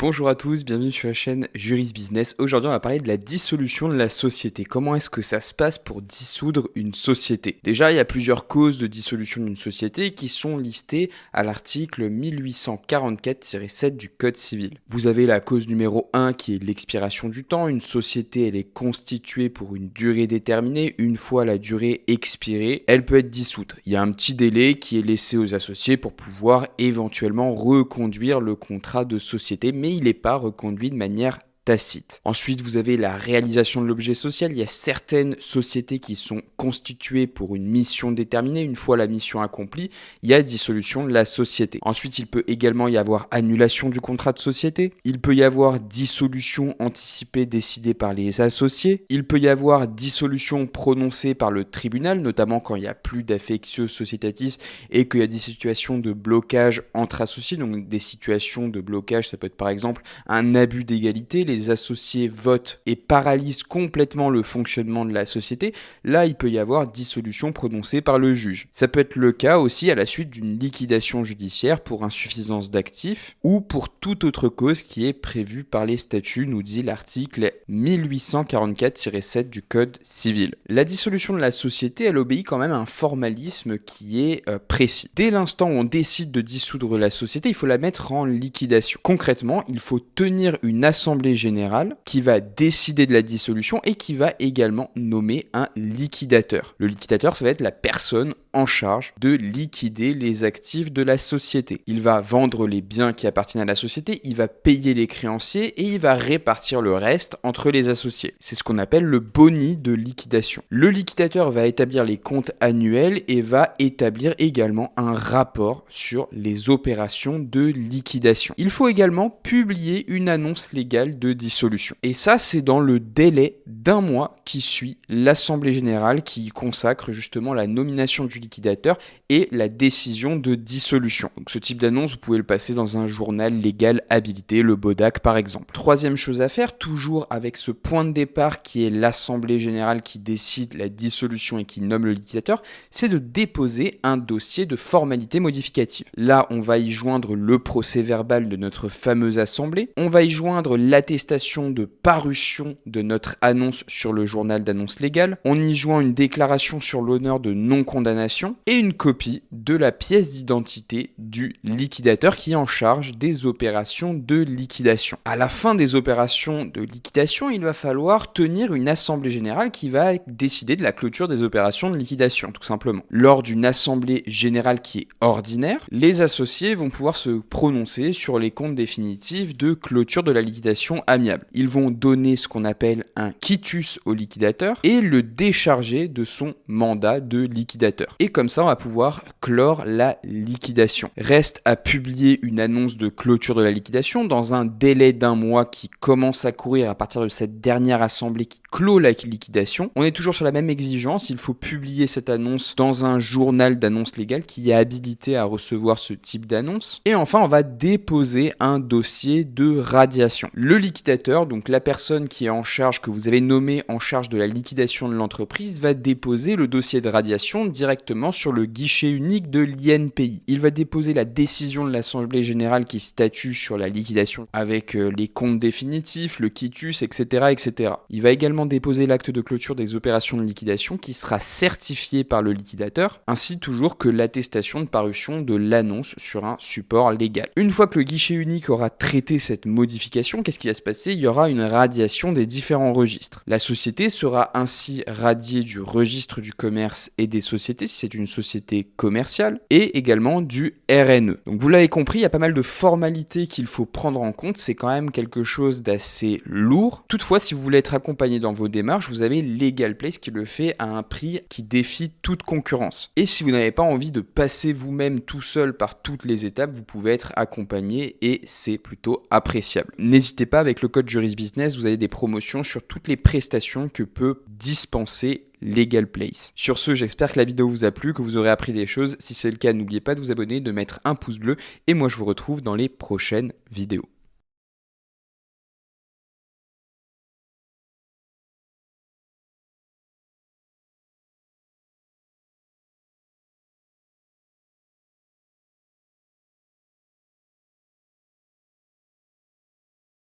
Bonjour à tous, bienvenue sur la chaîne Juris Business. Aujourd'hui, on va parler de la dissolution de la société. Comment est-ce que ça se passe pour dissoudre une société? Déjà, il y a plusieurs causes de dissolution d'une société qui sont listées à l'article 1844-7 du Code civil. Vous avez la cause numéro 1 qui est l'expiration du temps. Une société, elle est constituée pour une durée déterminée. Une fois la durée expirée, elle peut être dissoute. Il y a un petit délai qui est laissé aux associés pour pouvoir éventuellement reconduire le contrat de société, mais il n'est pas reconduit de manière tacite. Ensuite, vous avez la réalisation de l'objet social. Il y a certaines sociétés qui sont constituées pour une mission déterminée. Une fois la mission accomplie, il y a dissolution de la société. Ensuite, il peut également y avoir annulation du contrat de société. Il peut y avoir dissolution anticipée décidée par les associés. Il peut y avoir dissolution prononcée par le tribunal, notamment quand il n'y a plus d'affectio societatis et qu'il y a des situations de blocage entre associés. Donc des situations de blocage, ça peut être par exemple un abus d'égalité. Les associés votent et paralysent complètement le fonctionnement de la société, là il peut y avoir dissolution prononcée par le juge. Ça peut être le cas aussi à la suite d'une liquidation judiciaire pour insuffisance d'actifs ou pour toute autre cause qui est prévue par les statuts, nous dit l'article 1844-7 du Code civil. La dissolution de la société, elle obéit quand même à un formalisme qui est précis. Dès l'instant où on décide de dissoudre la société, il faut la mettre en liquidation. Concrètement, il faut tenir une assemblée générale qui va décider de la dissolution et qui va également nommer un liquidateur. Le liquidateur, ça va être la personne en charge de liquider les actifs de la société. Il va vendre les biens qui appartiennent à la société, il va payer les créanciers et il va répartir le reste entre les associés. C'est ce qu'on appelle le boni de liquidation. Le liquidateur va établir les comptes annuels et va établir également un rapport sur les opérations de liquidation. Il faut également publier une annonce légale de dissolution. Et ça, c'est dans le délai d'un mois qui suit l'assemblée générale qui consacre justement la nomination du liquidateur et la décision de dissolution. Donc ce type d'annonce, vous pouvez le passer dans un journal légal habilité, le BODAC par exemple. Troisième chose à faire, toujours avec ce point de départ qui est l'assemblée générale qui décide la dissolution et qui nomme le liquidateur, c'est de déposer un dossier de formalité modificative. Là, on va y joindre le procès verbal de notre fameuse assemblée, on va y joindre l'attestation de parution de notre annonce sur le journal d'annonce légale, on y joint une déclaration sur l'honneur de non-condamnation et une copie de la pièce d'identité du liquidateur qui est en charge des opérations de liquidation. À la fin des opérations de liquidation, il va falloir tenir une assemblée générale qui va décider de la clôture des opérations de liquidation, tout simplement. Lors d'une assemblée générale qui est ordinaire, les associés vont pouvoir se prononcer sur les comptes définitifs de clôture de la liquidation amiable. Ils vont donner ce qu'on appelle un quitus au liquidateur et le décharger de son mandat de liquidateur. Et comme ça, on va pouvoir clore la liquidation. Reste à publier une annonce de clôture de la liquidation dans un délai d'un mois qui commence à courir à partir de cette dernière assemblée qui clôt la liquidation. On est toujours sur la même exigence, il faut publier cette annonce dans un journal d'annonce légale qui est habilité à recevoir ce type d'annonce. Et enfin, on va déposer un dossier de radiation. Le liquidateur, donc la personne qui est en charge, que vous avez nommée en charge de la liquidation de l'entreprise, va déposer le dossier de radiation directement sur le guichet unique de l'INPI. Il va déposer la décision de l'Assemblée générale qui statue sur la liquidation avec les comptes définitifs, le quitus, etc., etc. Il va également déposer l'acte de clôture des opérations de liquidation qui sera certifié par le liquidateur, ainsi toujours que l'attestation de parution de l'annonce sur un support légal. Une fois que le guichet unique aura traité cette modification, qu'est-ce qui va se passer? Il y aura une radiation des différents registres. La société sera ainsi radiée du registre du commerce et des sociétés, si c'est une société commerciale, et également du RNE. Donc vous l'avez compris, il y a pas mal de formalités qu'il faut prendre en compte, c'est quand même quelque chose d'assez lourd. Toutefois, si vous voulez être accompagné dans vos démarches, vous avez Legal Place qui le fait à un prix qui défie toute concurrence. Et si vous n'avez pas envie de passer vous-même tout seul par toutes les étapes, vous pouvez être accompagné et c'est plutôt appréciable. N'hésitez pas, avec le code Juris Business, vous avez des promotions sur toutes les prestations que peut dispenser Legal Place. Sur ce, j'espère que la vidéo vous a plu, que vous aurez appris des choses. Si c'est le cas, n'oubliez pas de vous abonner, de mettre un pouce bleu et moi je vous retrouve dans les prochaines vidéos.